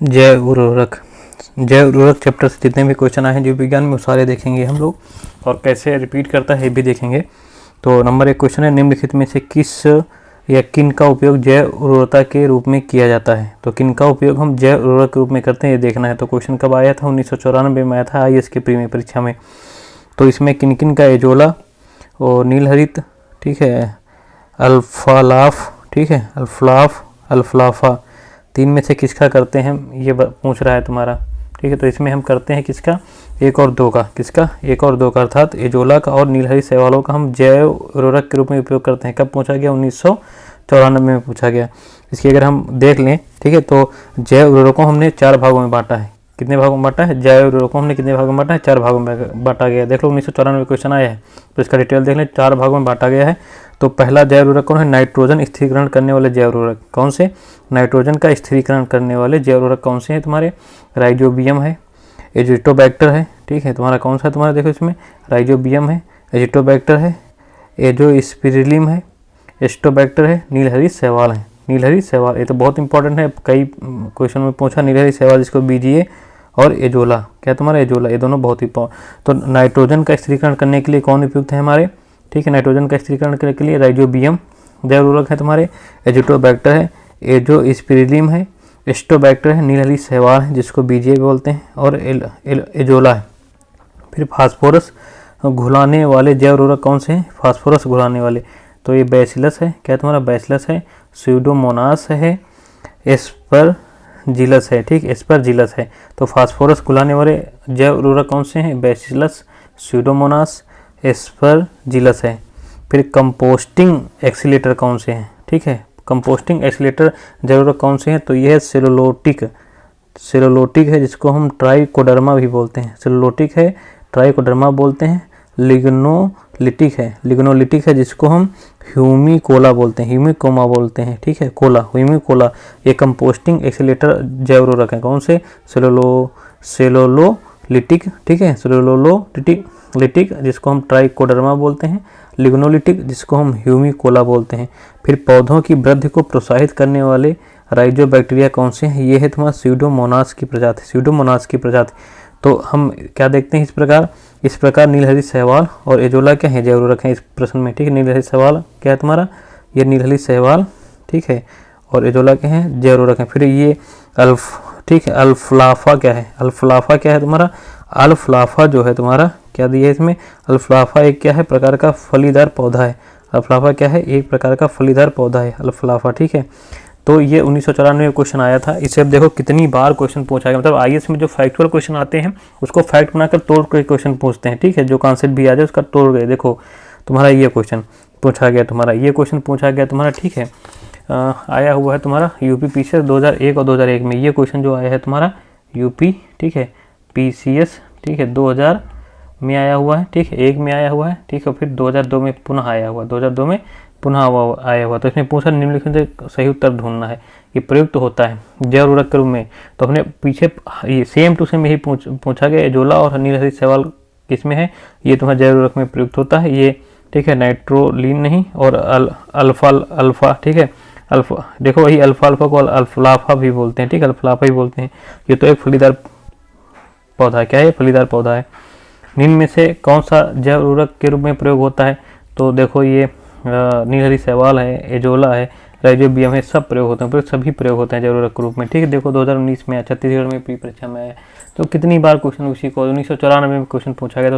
जैव उर्वरक। जैव उर्वरक चैप्टर से जितने भी क्वेश्चन आए हैं जीव विज्ञान में, वो सारे देखेंगे हम लोग, और कैसे रिपीट करता है ये भी देखेंगे। तो नंबर 1 क्वेश्चन है, निम्नलिखित में से किस या किन का उपयोग जैव उर्वरता के रूप में किया जाता है। तो किन का उपयोग हम जैव उर्वरक के रूप में करते हैं ये देखना है। तो क्वेश्चन कब आया था? 1994 में आया था IAS की प्री में परीक्षा में। तो इसमें किन किन का, एजोला और नीलहरित, ठीक है, अल्फालाफ, ठीक है, अल्फलाफा, 3 में से किसका करते हैं ये पूछ रहा है तुम्हारा, ठीक है। तो इसमें हम करते हैं किसका? 1 और 2 का। किसका? 1 और 2 का, अर्थात एजोला का और नीलहरित शैवालों का हम जैव उर्वरक के रूप में उपयोग करते हैं। कब पूछा गया? 1994 में पूछा गया। इसकी अगर हम देख लें, ठीक है, तो जैव उर्वरकों हमने 4 भागों में बांटा है। कितने भागों में बांटा है? जैव उर्वरकों हमने कितने भागों में बांटा है? 4 भागों में बांटा गया है। देख लो 1994 में क्वेश्चन आया है, तो इसका डिटेल देख लें। 4 भागों में बांटा गया है। तो पहला जैव उर्वरक कौन है? नाइट्रोजन स्थिरीकरण करने वाले जैव उर्वरक। कौन से? नाइट्रोजन का स्थिरीकरण करने वाले जैव उर्वरक कौन से हैं तुम्हारे? राइजोबियम है, एजिटोबैक्टर है, ठीक है, तुम्हारा कौन सा है तुम्हारा? देखो इसमें राइजोबियम है, एजिटोबैक्टर है, एजोस्पिरिलियम है, एस्टोबैक्टर है, नीलहरित शैवाल है। नीलहरित शैवाल ये तो बहुत इंपॉर्टेंट है, कई क्वेश्चन में पूछा। नीलहरित शैवाल जिसको बीजीए और एजोला, क्या तुम्हारा? एजोला, ये दोनों बहुत ही तो नाइट्रोजन का स्थिरीकरण करने के लिए कौन उपयुक्त है हमारे? ठीक है, नाइट्रोजन का स्थिरीकरण करने के लिए राइजोबियम जैव उर्वरक है तुम्हारे, एजिटोबैक्टर है, एजोस्पिरिलियम है, एस्टोबैक्टर है, नीलहरित शैवाल है जिसको बीजीए बोलते हैं, और एजोला है। फिर फास्फोरस घुलाने वाले जैव उर्वरक कौन से हैं? फास्फोरस घुलाने वाले, तो ये बैसिलस है, क्या तुम्हारा? बैसिलस है, स्यूडोमोनास है, एस्परजिलस है, ठीक, एस्परजिलस है। तो फास्फोरस घुलाने वाले जैव उर्वरक कौन से हैं? बैसिलस, स्यूडोमोनास, एस्परजिलस है। फिर कंपोस्टिंग एक्सीलेटर कौन से हैं? ठीक है, कंपोस्टिंग एक्सीलेटर जैव उर्वरक कौन से हैं? तो ये है सेलुलोटिक, सेलुलोटिक है जिसको हम ट्राइकोडर्मा भी बोलते हैं। सेलुलोटिक है, ट्राइकोडर्मा बोलते हैं। लिग्नोलिटिक है, लिग्नोलिटिक है जिसको हम ह्यूमिकोला बोलते हैं, ह्यूमिकोमा बोलते हैं, ठीक है, कोला, ह्यूमिकोला। ये कंपोस्टिंग एक्सीलेटर जैव उर्वरक है। कौन से? सेलुलोलिटिक, ठीक है, सेलुलोलिटिक जिसको हम ट्राइकोडर्मा बोलते हैं, लिग्नोलिटिक जिसको हम ह्यूमिकोला बोलते हैं। फिर पौधों की वृद्धि को प्रोत्साहित करने वाले राइजोबैक्टीरिया कौन से हैं? ये है तुम्हारा स्यूडोमोनास की प्रजाति, स्यूडोमोनास की प्रजाति। तो हम क्या देखते हैं इस प्रकार नीलहरित शैवाल और एजोला क्या है? जैव उर्वरक है इस प्रश्न में, ठीक है। नीलहरित शैवाल क्या है तुम्हारा? ये नीलहरित शैवाल, ठीक है, और एजोला क्या है? जैव उर्वरक है। फिर ये ठीक है, अल्फलाफा क्या है? अल्फलाफा क्या है तुम्हारा? अल्फलाफा जो है तुम्हारा, क्या दिया है इसमें? अल्फलाफा एक क्या है? प्रकार का फलीदार पौधा है। अल्फलाफा क्या है? एक प्रकार का फलीदार पौधा है अल्फलाफा, ठीक है। तो ये 1994 में क्वेश्चन आया था। इससे अब देखो कितनी बार क्वेश्चन पूछा गया, मतलब IAS में जो फैक्चुअल क्वेश्चन आते हैं उसको फैक्ट बनाकर तोड़ कर क्वेश्चन पूछते हैं, ठीक है। जो कॉन्सेप्ट भी आ जाए उसका तोड़ गए। देखो तुम्हारा ये क्वेश्चन पूछा गया, तुम्हारा ये क्वेश्चन पूछा गया तुम्हारा, ठीक है, आया हुआ है तुम्हारा यूपी PCS 2001 और 2001 में। ये क्वेश्चन जो आया है तुम्हारा यूपी, ठीक है, PCS, ठीक है, 2000 में आया हुआ है, ठीक है, 1 में आया हुआ है, ठीक है, फिर 2002 में पुनः आया हुआ, 2002 में पुनः आया हुआ। तो इसमें पूछा निम्नलिखित से सही उत्तर ढूंढना है। ये प्रयुक्त होता है जैव उर्वरक के रूप में। तो हमने पीछे ये सेम टू सेम यही पूछा गया, एजोला और नीलहरित शैवाल किसमें है? ये तुम्हारा जैव उर्वरक में प्रयुक्त होता है ये, ठीक है, नाइट्रोलिन नहीं, और अल्फा, ठीक है, अल्फा, देखो वही अल्फा को अल्फलाफा भी बोलते हैं, ठीक है, अल्फलाफा ही बोलते हैं। ये तो एक फलीदार पौधा है, क्या है? फलीदार पौधा है। निम्न में से कौन सा जैव उर्वरक के रूप में प्रयोग होता है? तो देखो ये नीलहरित शैवाल है, एजोला है, राइजोबियम है, सब प्रयोग होते हैं, सभी प्रयोग होते हैं जैव उर्वरक के रूप में, ठीक है। देखो 2019 में छत्तीसगढ़ में प्री परीक्षा में आया। तो कितनी बार क्वेश्चन उसी को 1994 में क्वेश्चन पूछा गया,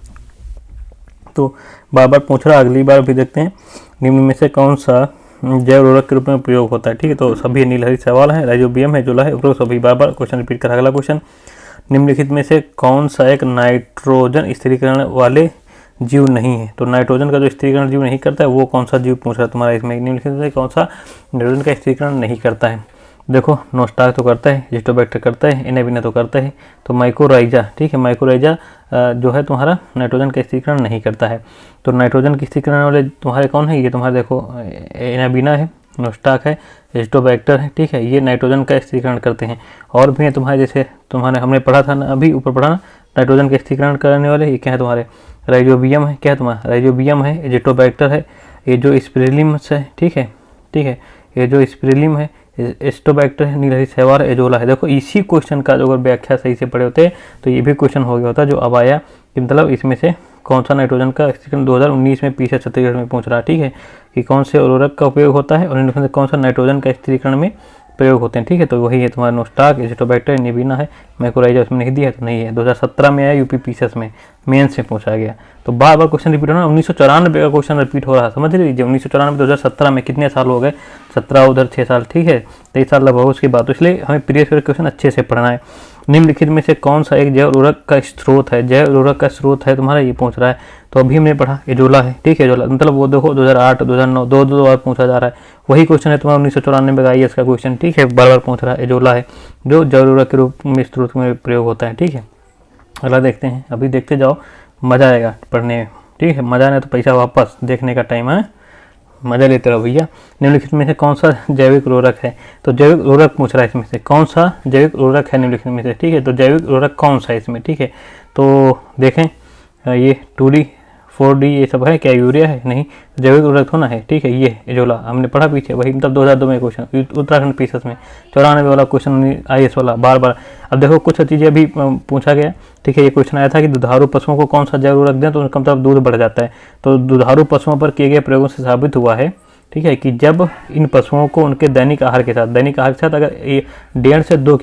तो बार बार पूछ रहा। अगली बार भी देखते हैं निम्न में से कौन सा जैव उर्वरक के रूप में प्रयोग होता है, ठीक है। तो सभी नीलहरित शैवाल है, राइजोबियम है, एजोला है, उपरोक्त सभी। बार बार क्वेश्चन रिपीट कर। अगला क्वेश्चन, निम्नलिखित में से कौन सा एक नाइट्रोजन स्थिरीकरण वाले जीव नहीं है? तो नाइट्रोजन का जो स्थिरीकरण जीव नहीं करता है वो कौन सा जीव पूछ रहा है तुम्हारा इसमें? निम्नलिखित में से कौन सा नाइट्रोजन का स्थिरीकरण नहीं करता है? देखो नोस्टार्च तो करता है, एजिटोबैक्टर करता है, एनाबिना तो करता है, तो माइकोराइजा, ठीक है, माइकोराइजा जो है तुम्हारा नाइट्रोजन का स्थिरीकरण नहीं करता है। तो नाइट्रोजन की स्थिरीकरण वाले तुम्हारे कौन है? ये तुम्हारे देखो एनाबिना है, नोस्टाक है, एजिटोबैक्टर है, ठीक है, ये नाइट्रोजन का स्थिरीकरण करते हैं। और भी है तुम्हारे, जैसे तुम्हारे हमने पढ़ा था ना, अभी ऊपर पढ़ा ना, नाइट्रोजन का स्थिरीकरण करने वाले ये क्या है तुम्हारे? राइजोबियम है, क्या है तुम्हारा? राइजोबियम है, एजिटोबैक्टर है, एजोस्पिरिलियम है, ठीक है, ठीक है, एजोस्पिरिलियम है, एस्टोबैक्टर है, नीलहरी शैवाल, एजोला है। देखो इसी क्वेश्चन का जो अगर व्याख्या सही से पढ़े होते तो ये भी क्वेश्चन हो गया होता जो अब आया कि मतलब इसमें से कौन सा नाइट्रोजन का स्थिरीकरण 2019 में पीछे छत्तीसगढ़ में पहुंच रहा है, ठीक है, कि कौन से उर्वरक का उपयोग होता है और इनमें से कौन सा नाइट्रोजन का स्थिरीकरण में प्रयोग होते हैं, ठीक है। तो वही है तुम्हारा नोस्टाक, एजिटोबैक्टर, निबीना है, मैकोराइजा उसमें नहीं दिया तो नहीं है। 2017 में आया यूपी पीसीएस में, मेंस में पूछा गया। तो बार बार क्वेश्चन रिपीट हो रहा है, 1994 का क्वेश्चन रिपीट हो रहा है, समझ लीजिए। 1994 2017 में कितने साल हो गए, 17 उधर 6 साल, ठीक है, 23 साल लगभग उसकी बात। तो इसलिए हमें प्रीवियस ईयर क्वेश्चन अच्छे से पढ़ना है। निम्नलिखित में से कौन सा एक जैव उर्वरक का स्रोत है, जैव उर्वरक का स्रोत है तुम्हारा, ये पूछ रहा है। तो अभी हमने पढ़ा एजोला है, ठीक है, एजोला मतलब वो देखो 2008 2009 दो बार पूछा जा रहा है। वही क्वेश्चन है तुम्हारा 1994 का IAS का क्वेश्चन, ठीक है, बार बार पूछ रहा है। एजोला है जो जैव उर्वरक के रूप में स्रोत में प्रयोग होता है, ठीक है। अगला देखते हैं, अभी देखते जाओ, मजा आएगा पढ़ने में, ठीक है, मजा नहीं तो पैसा वापस, देखने का टाइम है, मजा लेते रहो भैया। निम्नलिखित में से कौन सा जैविक उर्वरक है, तो जैविक उर्वरक पूछ रहा है इसमें से कौन सा जैविक उर्वरक है निम्नलिखित में से, ठीक है। तो जैविक उर्वरक कौन सा है इसमें, ठीक है। तो देखें ये 2D 4D ये सब है क्या, यूरिया है नहीं, जैविक उर्वरक होना है, ठीक है। ये एजोला हमने पढ़ा पीछे, वही मतलब 2002 में क्वेश्चन उत्तराखंड पीसीएस में, 94 वाला क्वेश्चन IAS वाला बार बार। अब देखो कुछ चीज़ें अभी पूछा गया, ठीक है। ये क्वेश्चन आया था कि दुधारू पशुओं को कौन सा जैव उर्वरक दें तो उनका मतलब दूध बढ़ जाता है। तो दुधारू पशुओं पर किए गए प्रयोगों से साबित हुआ है, ठीक है, कि जब इन पशुओं को उनके दैनिक आहार के साथ अगर 1.5 से 2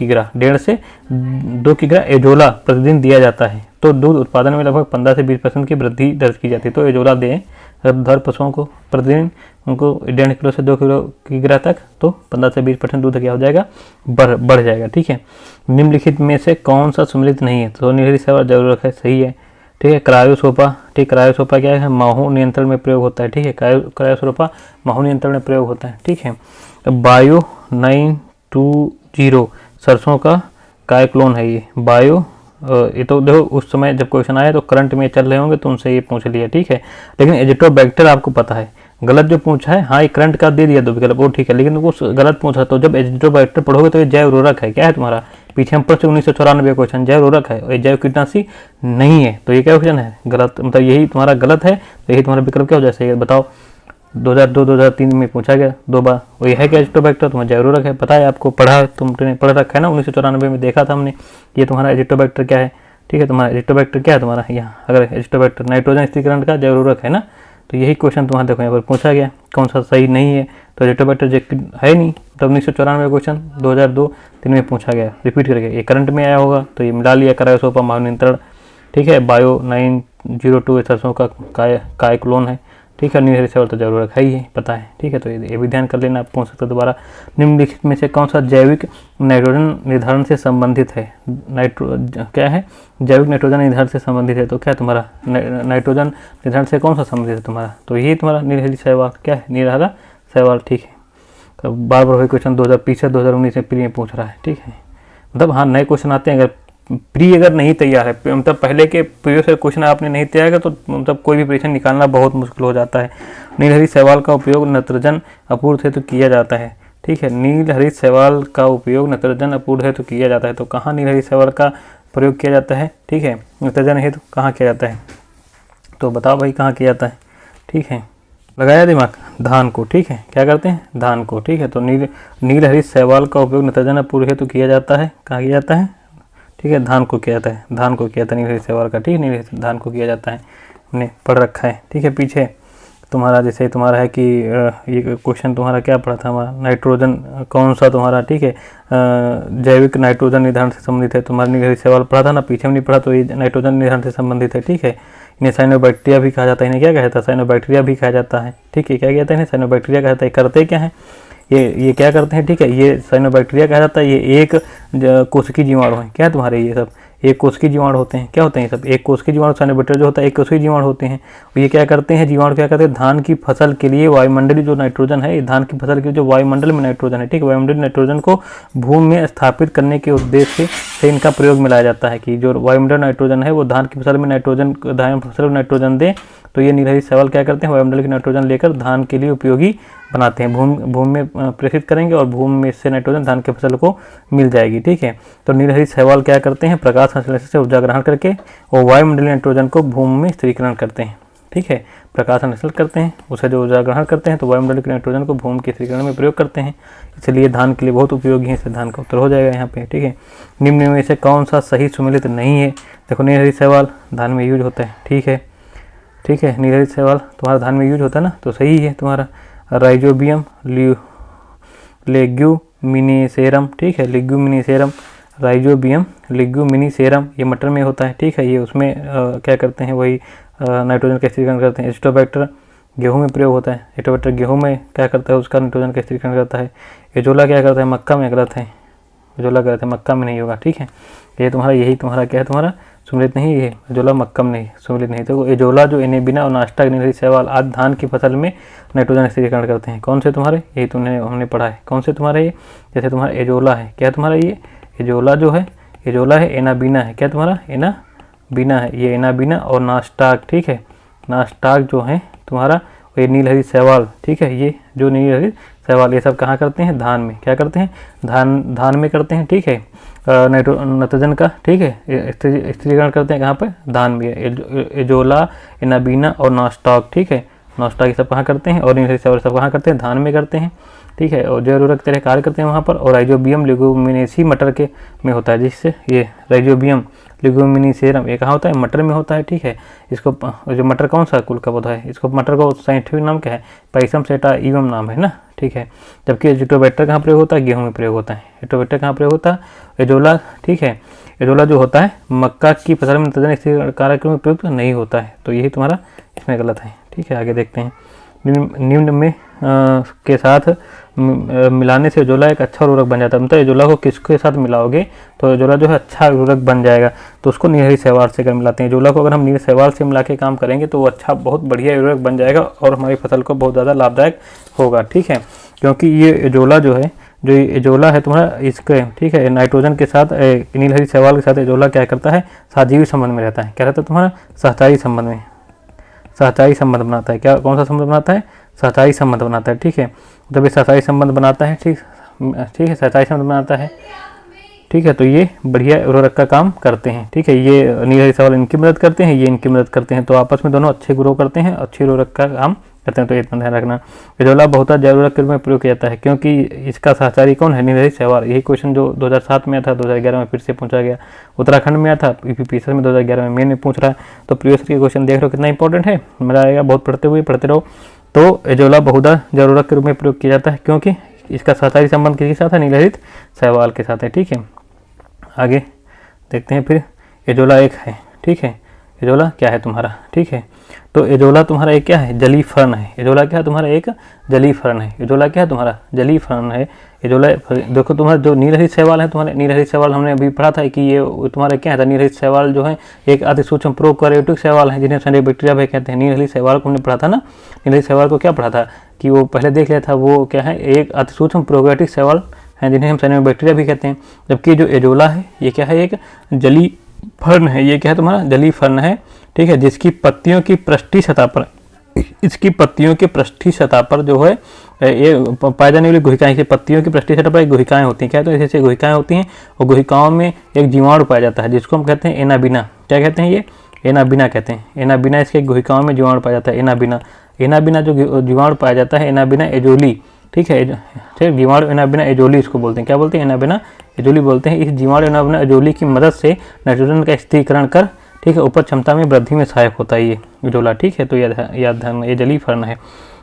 किग्रा एजोला प्रतिदिन दिया जाता है तो दूध उत्पादन में लगभग 15 से 20% की वृद्धि दर्ज की जाती है। तो एजोला दें दुधारू पशुओं को प्रतिदिन उनको 1.5 किलो से 2 किग्रा तक, तो 15 से 20% दूध क्या हो जाएगा, बढ़ जाएगा, ठीक है। निम्नलिखित में से कौन सा सम्मिलित नहीं है, तो नीलहरी शैवाल जैव उर्वरक है, सही है, ठीक है। क्रायोसोपा, ठीक, क्रायोसोपा क्या है, माहू नियंत्रण में प्रयोग होता है, ठीक है, क्रायोसोपा माहू नियंत्रण में प्रयोग होता है, ठीक है। बायो 920 सरसों का कायक्लोन है ये बायो, ये तो देखो उस समय जब क्वेश्चन आया तो करंट में चल रहे होंगे तो उनसे ये पूछ लिया, ठीक है। लेकिन एजिटोबैक्टर आपको पता है गलत जो पूछा है, हाँ ये करंट का दे दिया दो विकल्प वो ठीक है, लेकिन वो गलत पूछा। तो जब एजिटोबैक्टर पढ़ोगे तो ये जैव उर्वरक है, क्या है तुम्हारा, पीछे हम पढ़ चुके 1994 क्वेश्चन, जैव उर्वरक है और ये जैव कीटनाशी नहीं है। तो ये क्या क्वेश्चन है, गलत, मतलब यही तुम्हारा गलत है, तो यही तुम्हारा विकल्प क्या हो जाए, बताओ। 2002-2003 में पूछा गया 2 बार, वो ये है कि एजिटोबैक्टर तुम्हारा जैव उर्वरक है, पता है आपको, तुमने पढ़ रखा है ना, 1994 में देखा था हमने। ये तुम्हारा एजिटोबैक्टर क्या है, ठीक है, तुम्हारा एजिटोबैक्टर क्या है तुम्हारा, यहाँ अगर एजिटोबैक्टर नाइट्रोजन स्थिरीकरण का जैव उर्वरक है ना, तो यही क्वेश्चन तुम्हारा देखो यहाँ पर पूछा गया, कौन सा सही नहीं है, तो एजिटोबैक्टर है नहीं। तो 1994 क्वेश्चन 2002-3 में पूछा गया, रिपीट करके, ये करंट में आया होगा तो ये मिला लिया, क्रायोसोपा माहू नियंत्रण, ठीक है। बायो 902 सरसों का कायक्लोन है, ठीक है। नीलहरी शैवाल तो जैव उर्वरक है ही है, पता है, ठीक है। तो ये भी ध्यान कर लेना, आप पूछ सकते हो दोबारा। निम्नलिखित में से कौन सा जैविक नाइट्रोजन निर्धारण से संबंधित है, क्या है, जैविक नाइट्रोजन निर्धारण से संबंधित है, तो क्या तुम्हारा नाइट्रोजन निर्धारण से कौन सा संबंधित है तुम्हारा, तो ये तुम्हारा नीलहरी शैवाल, क्या है, नीलहरा शैवाल, ठीक है। तो बार बार वही क्वेश्चन 2019 में प्री में पूछ रहा है, ठीक है। मतलब हाँ नए क्वेश्चन आते हैं, अगर प्री अगर नहीं तैयार है, मतलब पहले के प्रीवियस क्वेश्चन आपने नहीं तैयार किया तो मतलब कोई भी परीक्षण निकालना बहुत मुश्किल हो जाता है। नीलहरी शैवाल का उपयोग नत्रजन अपूर्ति हेतु किया जाता है, ठीक है। नीलहरी शैवाल का उपयोग नत्रजन अपूर्ति हेतु किया जाता है, तो कहाँ नीलहरी शैवाल का प्रयोग किया जाता है, ठीक है, नत्रजन हेतु कहाँ किया जाता है, तो बताओ भाई कहाँ किया जाता है, ठीक है, लगाया दिमाग, धान को, ठीक है, क्या करते हैं, धान को, ठीक है। तो नीलहरी शैवाल का उपयोग नत्रजन अपूर्ति हेतु किया जाता है, कहाँ किया जाता है, ठीक है, धान को किया जाता है, धान को किया जाता है नीलहरी शैवाल का, ठीक है, नीलहरी धान को किया जाता है, हमने पढ़ रखा है, ठीक है। पीछे तुम्हारा जैसे तुम्हारा है कि ये क्वेश्चन तुम्हारा क्या पढ़ा था हमारा, नाइट्रोजन कौन सा तुम्हारा, ठीक है, जैविक नाइट्रोजन निर्धारण से संबंधित है, तुम्हारा नीलहरी शैवाल पढ़ा था ना, पीछे में नहीं पढ़ा, तो ये नाइट्रोजन निर्धारण से संबंधित है, ठीक है। इन्हें साइनोबैक्टीरिया भी कहा जाता है, इन्हें क्या कहा जाता है, साइनोबैक्टीरिया भी कहा जाता है, ठीक है, क्या कहता है इन्हें, साइनोबैक्टीरिया कहा जाता है। करते क्या है ये क्या करते हैं, ठीक है, ये साइनोबैक्टीरिया कहा जाता है, ये एक कोशिकीय जीवाणु है, क्या है तुम्हारे, ये सब एक कोशिकीय जीवाणु होते हैं, क्या होते हैं ये सब, एक कोशिकीय जीवाणु, साइनोबैक्टीरिया जो होता है एक कोशिकीय जीवाणु होते हैं। और ये क्या करते हैं, जीवाणु क्या करते हैं, धान की फसल के लिए वायुमंडलीय जो नाइट्रोजन है, धान की फसल के लिए जो वायुमंडल में नाइट्रोजन है, ठीक है, वायुमंडलीय नाइट्रोजन को भूमि में स्थापित करने के उद्देश्य से इनका प्रयोग में लाया जाता है, कि जो वायुमंडल नाइट्रोजन है वो धान की फसल में नाइट्रोजन दे। तो ये नीलहरी शैवाल क्या करते हैं, वायुमंडल की नाइट्रोजन लेकर धान के लिए उपयोगी बनाते हैं, भूमि में प्रेषित करेंगे और भूमि में इससे नाइट्रोजन धान की फसल को मिल जाएगी, ठीक है। तो नीलहरी शैवाल क्या करते हैं, प्रकाश संश्लेषण से ऊर्जा ग्रहण करके और वायुमंडलीय नाइट्रोजन को भूमि में स्थिरीकरण करते हैं, ठीक है। प्रकाश संश्लेषण करते हैं, उसे जो ऊर्जा ग्रहण करते हैं तो वायुमंडल के नाइट्रोजन को भूमि के स्थिरीकरण में प्रयोग करते हैं, इसलिए धान के लिए बहुत उपयोगी है। इससे धान का उत्तर हो जाएगा यहाँ पे, ठीक है। निम्न में से कौन सा सही सुमेलित नहीं है? देखो नीलहरित शैवाल धान में यूज होता है, ठीक है, ठीक है। नीलहरित शैवाल तुम्हारा धान में यूज होता है ना, तो सही है तुम्हारा। राइजोबियम लेग्यूमिनेसेरम, ठीक है, लेग्यूमिनेसेरम, राइजोबियम लेग्यूमिनेसेरम, ये मटर में होता है, ठीक है। ये उसमें क्या करते हैं, वही नाइट्रोजन का स्थिरीकरण करते हैं। एस्टोबैक्टर गेहूं में प्रयोग होता है, एस्टोबैक्टर गेहूं में क्या करता है, उसका नाइट्रोजन का स्थिरीकरण करता है। एजोला क्या करता है, मक्का में, गलत है, एजोला गलत है, मक्का में नहीं होगा, ठीक है। ये तुम्हारा यही तुम्हारा क्या है, तुम्हारा सुमेलित नहीं है, एजोला मक्का में नहीं, सुमेलित नहीं। तो एजोला जो एनेबिना और नाश्ता नीलहरित शैवाल आदि धान की फसल में नाइट्रोजन स्थिरीकरण करते हैं। कौन से तुम्हारे, यही तुमने हमने पढ़ा है। कौन से तुम्हारे ये, जैसे तुम्हारा एजोला है, क्या तुम्हारा ये एजोला जो है, एजोला है, एनाबिना है, क्या तुम्हारा एनाबिना है, ये एनाबिना और नास्टाक, ठीक है। नास्टाक जो है तुम्हारा ये नीलहरित शैवाल, ठीक है। ये जो नीलहरित शैवाल ये सब कहाँ करते हैं, धान में, क्या करते हैं, धान में करते हैं, ठीक है। नाइट्रोजन का, ठीक है, स्थिरीकरण करते हैं कहाँ पर, धान में। एजोला, एनाबिना और नास्टाक, ठीक है, नास्टाक ये सब कहाँ करते हैं, और नीलहरित शैवाल सब कहाँ करते हैं, धान में करते हैं, ठीक है। और जैव उर्वरक तरह कार्य करते हैं वहाँ पर। और राइजोबियम लेगुमिनेसी मटर के में होता है, जिससे ये राइजोबियम लेगुमिनेसेरम ये कहाँ होता है, मटर में होता है, ठीक है। इसको जो मटर कौन सा कुल का पौधा है, इसको मटर का साइंटिफिक नाम क्या है, पैसम सेटाइवम नाम है ना, ठीक है। जबकि एस्टोबैक्टर कहाँ प्रयोग होता है, गेहूं में प्रयोग होता है। एस्टोबैक्टर कहाँ प्रयोग होता है, एजोला, ठीक है। एजोला जो होता है मक्का की फसल में नाइट्रोजन स्थिरीकरण कार्यक्रम में प्रयुक्त नहीं होता है, तो यही तुम्हारा इसमें गलत है, ठीक है। आगे देखते हैं। निम्न में के साथ मिलाने से एजोला एक अच्छा उर्वरक बन जाता है। मतलब एजोला को किसके साथ मिलाओगे तो एजोला जो है अच्छा उर्वरक बन जाएगा, तो उसको नीलहरित शैवाल से अगर मिलाते हैं, एजोला को अगर हम नीलहरित शैवाल से मिला के काम करेंगे तो वो अच्छा बहुत बढ़िया उर्वरक बन जाएगा और हमारी फसल को बहुत ज़्यादा लाभदायक होगा, ठीक है। क्योंकि ये एजोला जो है, जो एजोला है तुम्हारा इसके, ठीक है, नाइट्रोजन के साथ नीलहरित शैवाल के साथ एजोला क्या करता है, सहजीवी संबंध में रहता है। क्या रहता है तुम्हारा, सहचारी संबंध में, सहचारी संबंध बनाता है। क्या, कौन सा संबंध बनाता है, सहचारी संबंध बनाता है, ठीक है। जब ये सहचारी संबंध बनाता है, ठीक है, सहचारी संबंध बनाता है, ठीक है, तो ये बढ़िया उर्वरक का काम करते हैं, ठीक है। ये नीलहरित शैवाल इनकी मदद करते हैं, ये इनकी मदद करते हैं, तो आपस में दोनों अच्छे ग्रो करते हैं, अच्छे उर्वरक का काम करते हैं, तो इतना ध्यान रखना। एजोला बहुता जैव उर्वरक के रूप में प्रयोग किया जाता है, क्योंकि इसका सहचारी कौन है, नीलहरित शैवाल। यही क्वेश्चन जो 2007 में आया था, 2011 में फिर से पूछा गया, उत्तराखंड में आया था, यूपीपीएससी में 2011 में मेन में पूछ रहा है। तो प्रीवियस के क्वेश्चन देख रहे हो कितना इंपॉर्टेंट है, मजा आएगा, बहुत पढ़ते रहो। तो एजोला बहुधा जैव उर्वरक के रूप में प्रयोग किया जाता है, क्योंकि इसका सहचारी संबंध किसके साथ है, नीलहरित शैवाल के साथ है, ठीक है। आगे देखते हैं फिर। एजोला एक है, ठीक है, एजोला क्या है तुम्हारा, ठीक है। तो एजोला तुम्हारा एक क्या है, जली फर्न है। एजोला क्या है तुम्हारा, एक जली फर्न है। एजोला क्या है तुम्हारा, जली फर्न है। एजोला देखो तुम्हारा जो नीलहरित शैवाल है, तुम्हारे नीलहरित शैवाल हमने अभी पढ़ा था कि ये तुम्हारा क्या है, नीलहरित शैवाल जो है एक अति सूक्ष्म प्रोकैरियोटिक शैवाल है, जिन्हें साइनोबैक्टीरिया भी कहते हैं। नीलहरित शैवाल को हमने पढ़ा था ना, नीलहरित शैवाल को क्या पढ़ा था कि वो पहले देख लिया था, वो क्या है, एक अति सूक्ष्म प्रोकैरियोटिक शैवाल है, जिन्हें हम साइनोबैक्टीरिया भी कहते हैं। जबकि जो एजोला है ये क्या है, एक जली फर्न है। ये क्या है तुम्हारा, जली फर्न है, ठीक है, जिसकी पत्तियों की पृष्ठीय सतह पर, इसकी पत्तियों के पृष्ठीय सतह पर जो है ये पाई जाने वाली गुहिकाएं, की पत्तियों की पृष्ठीय सतह पर गुहिकाएं होती हैं। क्या, तो ऐसे गुहिकाएं होती हैं और गुहिकाओं में एक जीवाणु पाया जाता है, जिसको हम कहते हैं एनाबिना। क्या कहते हैं, ये एनाबिना कहते हैं। एनाबिना इसके गुहिकाओं में जीवाणु पाया जाता है, एनाबिना। एनाबिना जो जीवाणु पाया जाता है, एनाबिना एजोली, ठीक है, ठीक, जीवाणु एनाबिना एजोली इसको बोलते हैं। क्या बोलते हैं, एनाबिना एजोली बोलते हैं। इस जीवाणु एनाबिना एजोली की मदद से नाइट्रोजन का स्थिरीकरण कर, ठीक है, उपज क्षमता में वृद्धि में सहायक होता है ये एजोला, ठीक है। तो याद ध्यान, ये जली फर्न है।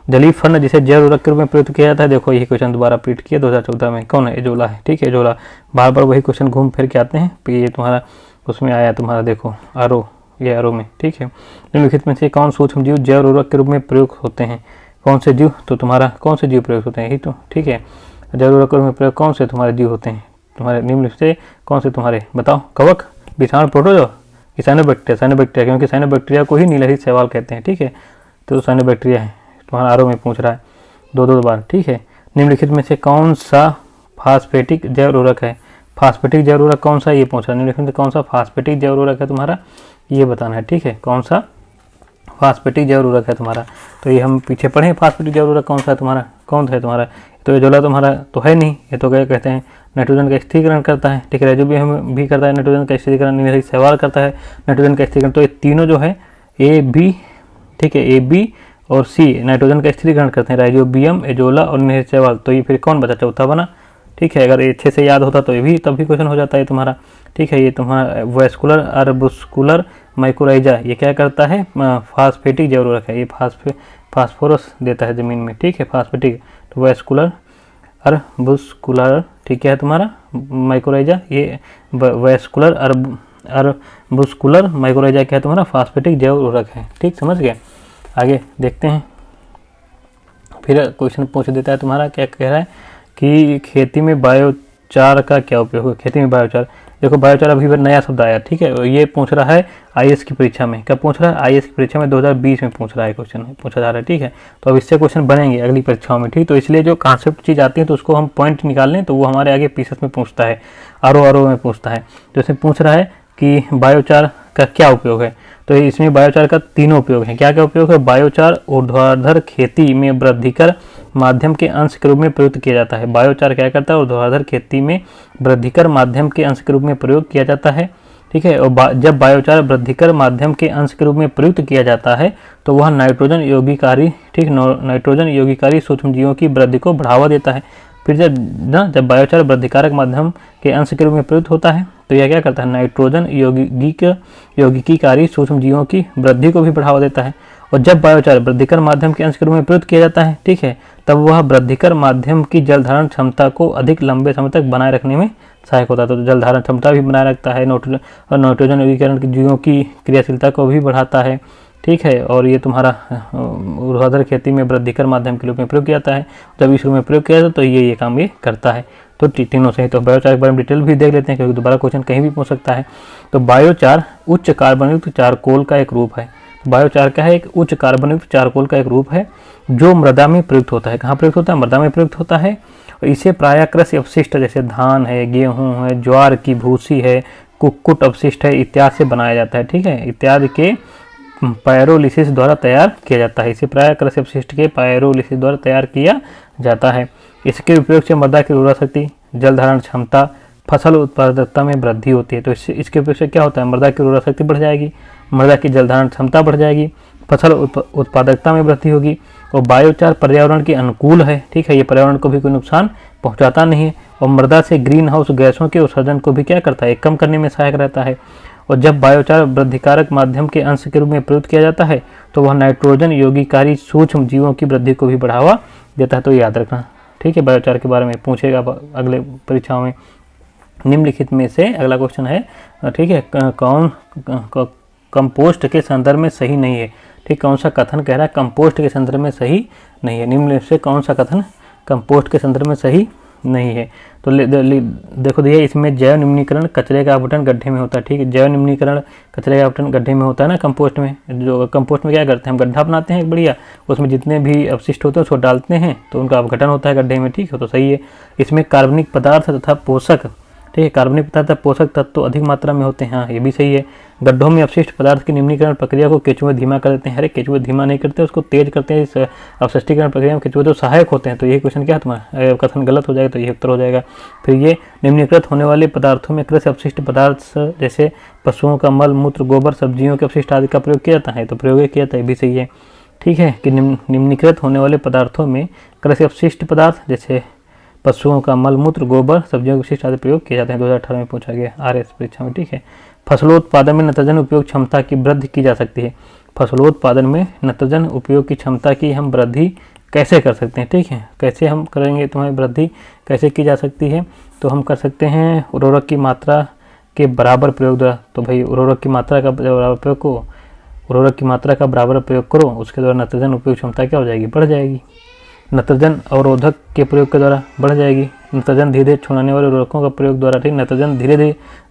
जली फर्न जिसे जैव उर्वरक के रूप में प्रयुक्त किया जाता है। देखो ये क्वेश्चन दोबारा रिपीट किया 2014 में, कौन है, एजोला है, ठीक है। एजोला बार बार वही क्वेश्चन घूम फिर के आते हैं, ये तुम्हारा उसमें आया तुम्हारा, देखो आरो, ये आरो में, ठीक है। निम्नलिखित में से कौन सूक्ष्म जीव जैव उर्वरक के रूप में प्रयोग होते हैं, कौन से जीव, तो तुम्हारा कौन से जीव प्रयोग होते हैं, यही तो, ठीक है। जैव उर्वरक के रूप में प्रयोग कौन से तुम्हारे जीव होते हैं, तुम्हारे निम्नलिखित से कौन से तुम्हारे, बताओ, कवक, विषाणु, प्रोटोजोआ, साइनोबैक्टीरिया। साइनोबैक्टीरिया, क्योंकि साइनोबैक्टीरिया को ही नीलहरित शैवाल कहते हैं, ठीक है। तो साइनोबैक्टीरिया है तुम्हारा, आरो में पूछ रहा है दो बार, ठीक है। निम्नलिखित में से कौन सा फास्फेटिक जैव उर्वरक है, फास्फेटिक जैव उर्वरक कौन सा, ये पूछ रहा है। निम्नलिखित में से कौन सा फास्फेटिक जैव उर्वरक है तुम्हारा, ये बताना है, ठीक है। कौन सा फास्फेटिक जैव उर्वरक है तुम्हारा, तो ये हम पीछे पढ़े, फास्फेटिक जैव उर्वरक कौन सा है तुम्हारा, कौन सा है तुम्हारा। तो एजोला तुम्हारा तो है नहीं, ये तो क्या कहते हैं, नाइट्रोजन का स्थिरीकरण करता है, ठीक है। राइजोबियम भी करता है नाइट्रोजन का स्थिरीकरण, नीलहरित शैवाल करता है नाइट्रोजन का स्थिरीकरण। तो ये तीनों जो है ए बी ठीक है, ए बी और सी नाइट्रोजन का स्थिरीकरण करते हैं, राइजोबियम, एजोला और नेचेवाल। तो ये फिर कौन बचा, चौथा बना। ठीक है, अगर ये अच्छे से याद होता तो ये भी तब भी क्वेश्चन हो जाता है तुम्हारा। ठीक है, ये तुम्हारा वेस्कुलर अर्बुस्कुलर माइकोराइजा ये क्या करता है, फास्फेटिक जरूरत है, ये फास्फोरस देता है ज़मीन में। ठीक है, फास्फेटिक। तो वेस्कुलर अर्बुस्कुलर, ठीक है तुम्हारा माइकोराइजा, ये वेस्कुलर अर्बुस्कुलर माइकोराइजा क्या है तुम्हारा, फास्फेटिक जैव उर्वरक है। ठीक, समझ गए। आगे देखते हैं, फिर क्वेश्चन पूछ देता है तुम्हारा, क्या कह रहा है कि खेती में बायोचार का क्या उपयोग है। खेती में बायोचार, देखो बायोचार अभी नया शब्द आया। ठीक है, ये पूछ रहा है आईएएस की परीक्षा में। कब पूछ रहा है, आईएएस की परीक्षा में 2020 में पूछ रहा है, क्वेश्चन पूछा जा रहा है। ठीक है, तो अब इससे क्वेश्चन बनेंगे अगली परीक्षाओं में। ठीक, तो इसलिए जो कॉन्सेप्ट चीज़ आती है तो उसको हम पॉइंट निकाल लें तो वो हमारे आगे पीसेस में पूछता है, आरओ में पूछता है। तो इसमें पूछ रहा है कि बायोचार का क्या उपयोग है। तो इसमें बायोचार का तीनों उपयोग है। क्या क्या उपयोग है, बायोचार ऊर्ध्वाधर खेती में वृद्धिकर माध्यम के अंश के रूप में प्रयुक्त किया जाता है। बायोचार क्या करता है, ऊर्ध्वाधर खेती में वृद्धिकर माध्यम के अंश के रूप में प्रयोग किया जाता है। ठीक है, और जब बायोचार वृद्धिकर माध्यम के अंश के रूप में प्रयुक्त किया जाता है तो वह नाइट्रोजन यौगिकारी, ठीक, नाइट्रोजन यौगिकारी सूक्ष्मजीवों की वृद्धि को बढ़ावा देता है। फिर जब बायोचार वृद्धिकारक माध्यम के अंश के रूप में प्रयुक्त होता है तो यह क्या करता है, नाइट्रोजन यौगिकीकारी सूक्ष्मजीवों की वृद्धि को भी बढ़ावा देता है। और जब बायोचार वृद्धिकर माध्यम के अंश के रूप में प्रयुक्त किया जाता है, ठीक है, तब वह वृद्धिकर माध्यम की जल धारण क्षमता को अधिक लंबे समय तक बनाए रखने में सहायक होता है। तो जल धारण क्षमता भी बनाए रखता है, नाइट्रोजन यौगिकरण की जीवों की क्रियाशीलता को भी बढ़ाता है। ठीक है, और ये तुम्हारा ऊर्ध्वाधर खेती में वृद्धिकर माध्यम के रूप में प्रयोग किया जाता है। जब इस रूप में प्रयोग किया जाता है तो ये काम ये करता है। तो तीनों से ही। तो बायोचार के बारे में डिटेल भी देख लेते हैं क्योंकि दोबारा क्वेश्चन कहीं भी पूछ सकता है। तो बायोचार उच्च कार्बनयुक्त चारकोल का एक रूप है। बायोचार क्या है, एक उच्च कार्बनयुक्त चारकोल का एक रूप है जो मृदा में प्रयुक्त होता है। कहाँ प्रयुक्त होता है, मृदा में प्रयुक्त होता है। और इसे प्रायः कृषि अपशिष्ट जैसे धान है, गेहूँ है, ज्वार की भूसी है, कुक्कुट अपशिष्ट है इत्यादि से बनाया जाता है। ठीक है, इत्यादि के पायरोलिसिस द्वारा तैयार किया जाता है। इसे प्रायः कृषि अपशिष्ट के पायरोलिसिस द्वारा तैयार किया जाता है। इसके उपयोग से मृदा की उर्वरा शक्ति, जल धारण क्षमता, फसल उत्पादकता में वृद्धि होती है। तो इसके उपयोग से क्या होता है, मृदा की उर्वरा शक्ति बढ़ जाएगी, मृदा की जल धारण क्षमता बढ़ जाएगी, फसल उत्पादकता में वृद्धि होगी। और बायोचार पर्यावरण के अनुकूल है। ठीक है, ये पर्यावरण को भी कोई नुकसान पहुंचाता नहीं है और मृदा से ग्रीन हाउस गैसों के उत्सर्जन को भी क्या करता है, कम करने में सहायक रहता है। और जब बायोचार वृद्धिकारक माध्यम के अंश के रूप में प्रयुक्त किया जाता है तो वह नाइट्रोजन यौगिकारी सूक्ष्म जीवों की वृद्धि को भी बढ़ावा देता है। तो याद रखना। ठीक है, बायोचार के बारे में पूछेगा अगले परीक्षाओं में। निम्नलिखित में से अगला क्वेश्चन है, ठीक है, कौन कंपोस्ट के संदर्भ में सही नहीं है। ठीक, कौन सा कथन कह रहा है कंपोस्ट के संदर्भ में सही नहीं है। निम्न से कौन सा कथन कंपोस्ट के संदर्भ में सही नहीं है। तो देखो दिया, इसमें जैव निम्नीकरण कचरे का आवंटन गड्ढे में होता है। ठीक है, जैव निम्नीकरण कचरे का आवंटन गड्ढे में होता है ना कंपोस्ट में। जो कंपोस्ट में क्या करते हैं, हम गड्ढा बनाते हैं एक बढ़िया, उसमें जितने भी अपशिष्ट होते हैं उसको डालते हैं तो उनका अपघटन होता है गड्ढे में। ठीक है, तो सही है। इसमें कार्बनिक पदार्थ तथा पोषक, ठीक है, कार्बनिक पदार्थ पोषक तत्व तो अधिक मात्रा में होते हैं। हाँ, ये भी सही है। गड्ढों में अपशिष्ट पदार्थ की निम्नीकरण प्रक्रिया को केंचुए धीमा कर देते हैं। अरे केंचुए धीमा नहीं करते, उसको तेज करते हैं। इस अपशिष्टीकरण प्रक्रिया में केंचुए तो सहायक होते हैं। तो ये क्वेश्चन क्या है तुम्हारा, कथन गलत हो जाएगा तो ये उत्तर हो जाएगा। फिर ये निम्नीकृत होने वाले पदार्थों में कृषि अपशिष्ट पदार्थ जैसे पशुओं का मल मूत्र गोबर सब्जियों के अपशिष्ट आदि का प्रयोग किया जाता है। तो प्रयोग किया जाता है, ये भी सही है। ठीक है, कि निम्नीकृत होने वाले पदार्थों में कृषि अपशिष्ट पदार्थ जैसे पशुओं का मल मूत्र गोबर सब्जियों के अपशिष्ट आदि प्रयोग किए जाते हैं। 2018 में पूछा गया आरएस परीक्षा में। ठीक है, फसलोत्पादन में नाइट्रोजन उपयोग क्षमता की वृद्धि की जा सकती है। फसलोत्पादन में नाइट्रोजन उपयोग की क्षमता की हम वृद्धि कैसे कर सकते हैं। ठीक है, कैसे हम करेंगे, तुम्हारी वृद्धि कैसे की जा सकती है। तो हम कर सकते हैं उर्वरक की मात्रा के बराबर प्रयोग द्वारा। तो भाई उर्वरक की मात्रा का बराबर प्रयोग को, उर्वरक की मात्रा का बराबर प्रयोग करो, उसके द्वारा नाइट्रोजन उपयोग क्षमता क्या हो जाएगी, बढ़ जाएगी। नाइट्रोजन अवरोधक के प्रयोग के द्वारा बढ़ जाएगी। नाइट्रोजन धीरे छोड़ने वाले उर्वरकों का प्रयोग द्वारा, ठीक, नाइट्रोजन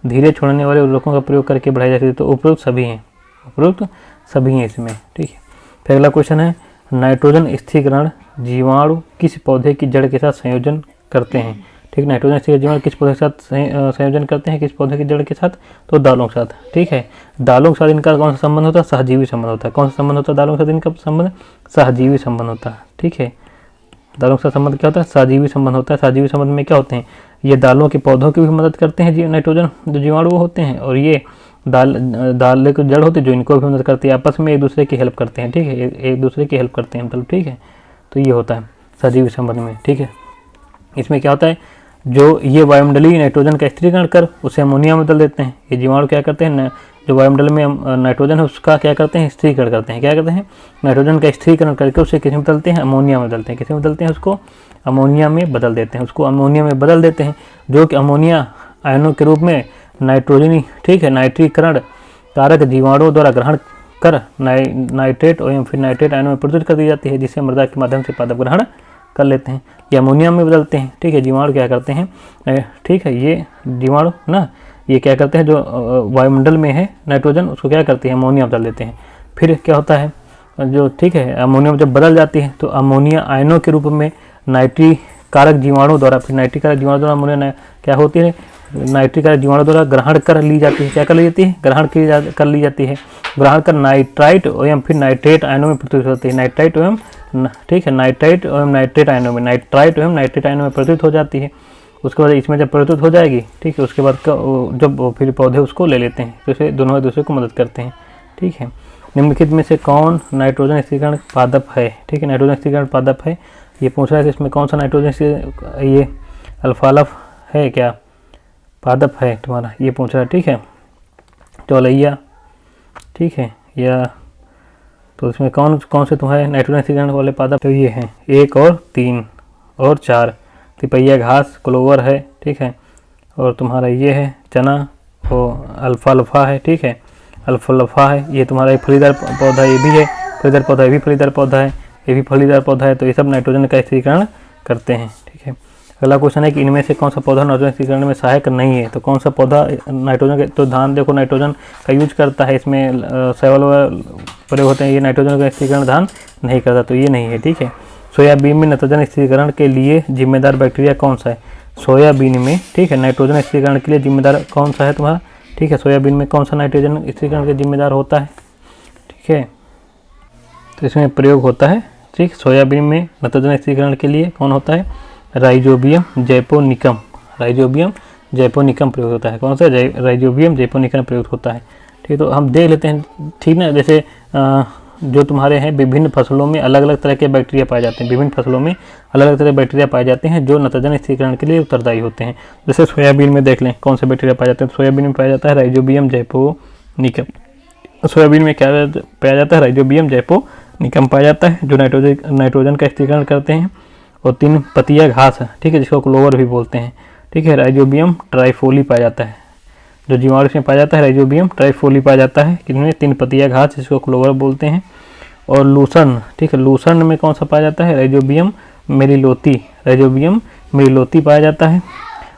धीरे छोड़ने वाले उर्वरकों का प्रयोग करके बढ़ाई जाती है। तो उपयुक्त सभी हैं, उपयुक्त सभी हैं इसमें। ठीक है, फिर अगला क्वेश्चन है, नाइट्रोजन स्थिरीकरण जीवाणु किस पौधे की जड़ के साथ संयोजन करते हैं। ठीक, नाइट्रोजन स्थिरीकरण जीवाणु किस पौधे के साथ संयोजन करते हैं, किस पौधे की जड़ के साथ, तो दालों के साथ। ठीक है, दालों के साथ इनका कौन सा संबंध होता है, सहजीवी संबंध होता है। कौन सा संबंध होता है दालों के साथ इनका संबंध, सहजीवी संबंध होता है। ठीक है, दालों का संबंध क्या होता है, सहजीवी संबंध होता है। सहजीवी संबंध में क्या होते हैं, ये दालों के पौधों की भी मदद करते हैं, नाइट्रोजन जो जीवाणु होते हैं, और ये दाल की जड़ होती है जो इनको भी मदद करती है, आपस में एक दूसरे की हेल्प करते हैं, ठीक है, एक दूसरे की हेल्प करते हैं मतलब, ठीक है। तो ये होता है सजीव संबंध में, ठीक है। इसमें क्या होता है, जो ये वायुमंडलीय नाइट्रोजन का स्थिरीकरण कर उसे अमोनिया में बदल देते हैं। ये जीवाणु क्या करते हैं, जो वायुमंडल में नाइट्रोजन है उसका क्या करते हैं, स्थिरीकरण करते हैं। क्या करते हैं, नाइट्रोजन का स्थिरीकरण करके उसे किस में बदलते हैं, अमोनिया में बदलते हैं। किस में बदलते हैं, उसको अमोनिया में बदल देते हैं, उसको अमोनिया में बदल देते हैं, जो कि अमोनिया आयनों के रूप में नाइट्रोजनी, ठीक है, नाइट्रीकरण कारक जीवाणुओं द्वारा ग्रहण कर नाइट्रेट और फिर नाइट्रेट आयनों में प्रदूषित कर दी जाती है, जिसे मृदा के माध्यम से पादप ग्रहण कर लेते हैं या अमोनिया में बदलते हैं, ठीक है। जीवाणु क्या करते हैं, ठीक है, ये जीवाणु ना ये क्या करते हैं, जो वायुमंडल में है नाइट्रोजन उसको क्या करते हैं, अमोनिया बदल देते हैं। फिर क्या होता है, जो ठीक है अमोनिया जब बदल जाती है तो अमोनिया आयनों के रूप में नाइट्री कारक जीवाणु द्वारा, फिर नाइट्री कारक जीवाणु द्वारा अमोनिया क्या होती है, नाइट्री कारक जीवाणु द्वारा ग्रहण कर ली जाती है। क्या कर ली जाती है, ग्रहण कर ली जाती है, ग्रहण कर नाइट्राइट एवं फिर नाइट्रेट आयनों में प्रदूषित होती है। नाइट्राइट एवं, ठीक है, नाइट्राइट एवं नाइट्रेट आयनों में, नाइट्राइट एवं नाइट्रेट आयनों में प्रदूषित हो जाती है। उसके बाद इसमें जब प्रदूषित हो जाएगी, ठीक है, उसके बाद जब फिर पौधे उसको ले लेते हैं, तो इसे दोनों एक दूसरे को मदद करते हैं, ठीक है। निम्नलिखित में से कौन नाइट्रोजन स्थिरीकरण पादप है, ठीक है, नाइट्रोजन स्थिरीकरण पादप है, ये पूछ रहा है कि इसमें कौन सा नाइट्रोजन, ये अल्फालफ है क्या, पादप है तुम्हारा, ये पूछ रहा है, ठीक है। चौलैया, ठीक है, या तो इसमें कौन कौन से तुम्हारे नाइट्रोजन स्थिरीकरण वाले पादप, तो ये हैं 1 और 3 और 4, तिपैया घास, क्लोवर है, ठीक है, और तुम्हारा ये है चना और अल्फाल्फा है, ठीक है, अल्फाल्फा है, ये तुम्हारा एक फलीदार पौधा, ये भी है फलीदार पौधा, ये भी फलीदार पौधा है, ये भी फलीदार पौधा है। तो ये सब नाइट्रोजन का स्थिरीकरण करते हैं, ठीक है। अगला क्वेश्चन है कि इनमें से कौन सा पौधा नाइट्रोजन स्थिरीकरण में सहायक नहीं है, तो कौन सा पौधा नाइट्रोजन के, तो धान देखो नाइट्रोजन का यूज करता है, इसमें सेवल प्रयोग होते हैं, ये नाइट्रोजन का स्थिरीकरण धान नहीं करता, तो ये नहीं है, ठीक है। सोयाबीन में नाइट्रोजन स्थिरीकरण के लिए जिम्मेदार बैक्टीरिया कौन सा है, सोयाबीन में, ठीक है, नाइट्रोजन स्थिरीकरण के लिए जिम्मेदार कौन सा है तुम्हारा, ठीक है, सोयाबीन में कौन सा नाइट्रोजन स्थिरीकरण के जिम्मेदार होता है, ठीक है, तो इसमें प्रयोग होता है, ठीक, सोयाबीन में नाइट्रोजन स्थिरीकरण के लिए कौन होता है, राइजोबियम जैपोनिकम, राइजोबियम जैपोनिकम प्रयोग होता है, कौन सा, राइजोबियम जैपोनिकम प्रयोग होता है, ठीक। तो हम देख लेते हैं, ठीक ना, जैसे जो तुम्हारे हैं विभिन्न फसलों में अलग अलग तरह के बैक्टीरिया पाए जाते हैं, विभिन्न फसलों में अलग अलग तरह के बैक्टीरिया पाए जाते हैं जो नाइट्रोजन स्थिरीकरण के लिए उत्तरदायी होते हैं। जैसे सोयाबीन में देख लें कौन से बैक्टीरिया पाए जाते हैं, सोयाबीन में पाया जाता है राइजोबियम जैपोनिकम, सोयाबीन में क्या पाया जाता है, राइजोबियम जैपोनिकम पाया जाता है, जो नाइट्रोजन का स्थिरीकरण करते हैं। और 3 पतिया घास है, ठीक है, जिसको क्लोवर भी बोलते हैं, ठीक है, राइजोबियम ट्राइफोली पाया जाता है, जो जीवाणु में पाया जाता है राइजोबियम ट्राइफोली पाया जाता है, किसमें, 3 पतिया घास जिसको क्लोवर बोलते हैं। और लूसन, ठीक है, लूसन में कौन सा पाया जाता है, राइजोबियम मेरिलोती, राइजोबियम मेरिलोती पाया जाता है।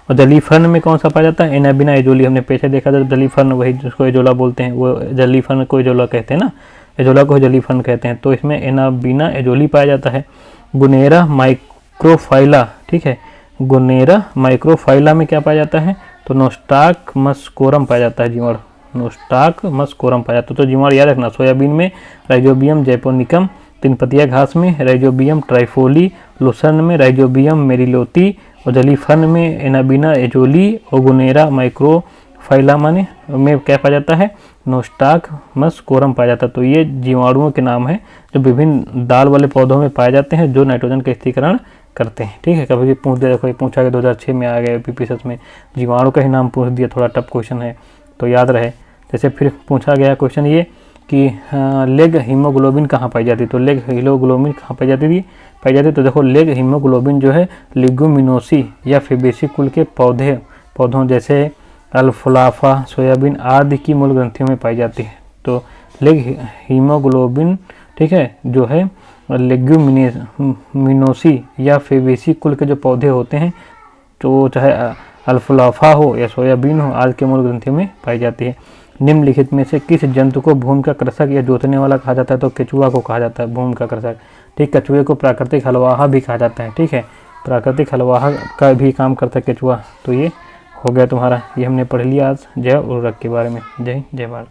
और जलीफर्न में कौन सा पाया जाता है, एनाबिना एजोली, हमने पीछे देखा था, जलीफर्न वही जिसको एजोला बोलते हैं, वो जलीफर्न को एजोला कहते हैं ना, एजोला को जलीफर्न कहते हैं, तो इसमें एनाबिना एजोली पाया जाता है। गुनेरा माइक्रोफाइला, ठीक है, गुनेरा माइक्रोफाइला में क्या पाया जाता है, तो नोस्टाक मस्कोरम पाया जाता है, जीवाणु नोस्टाक मस्कोरम पाया जाता है। तो जीवाणु याद रखना, सोयाबीन में राइजोबियम जैपोनिकम, 3 पतिया घास में राइजोबियम ट्राइफोली, लुसन में राइजोबियम मेरिलोती, और जलीफर्न में एनाबिना एजोली, और गुनेरा माइक्रोफाइला में क्या पाया जाता है, नोस्टाक मस्कोरम पाया जाता है। तो ये जीवाणुओं के नाम हैं जो विभिन्न दाल वाले पौधों में पाए जाते हैं जो नाइट्रोजन का स्थिरीकरण करते हैं, ठीक है। कभी भी पूछ दिया, कोई पूछा कि 2006 में आ गए पीपीएसएस में जीवाणु का ही नाम पूछ दिया, थोड़ा टफ क्वेश्चन है तो याद रहे। जैसे फिर पूछा गया क्वेश्चन ये कि लेग हीमोग्लोबिन कहाँ पाई जाती है, तो लेग हीमोग्लोबिन कहाँ पाई जाती, तो देखो लेग हीमोग्लोबिन जो है लिग्यूमिनोसी या फेबेसी कुल के पौधों जैसे अल्फाल्फा, सोयाबीन आदि की मूल ग्रंथियों में पाई जाती है। तो लेग हीमोग्लोबिन, ठीक है, जो है लेग्यूमिनोसी या फेबेसी कुल के जो पौधे होते हैं, तो चाहे अल्फाल्फा हो या सोयाबीन हो, आदि के मूल ग्रंथियों में पाई जाती है। निम्नलिखित में से किस जंतु को भूमि का कृषक या जोतने वाला कहा जाता है, तो केचुआ को कहा जाता है भूमि का कृषक, ठीक। कछुए को प्राकृतिक हलवाहा भी कहा जाता है, ठीक है, प्राकृतिक हलवाहा का भी काम करता है केचुआ। तो ये हो गया तुम्हारा, ये हमने पढ़ लिया आज जैव उर्वरक के बारे में। जय भारत।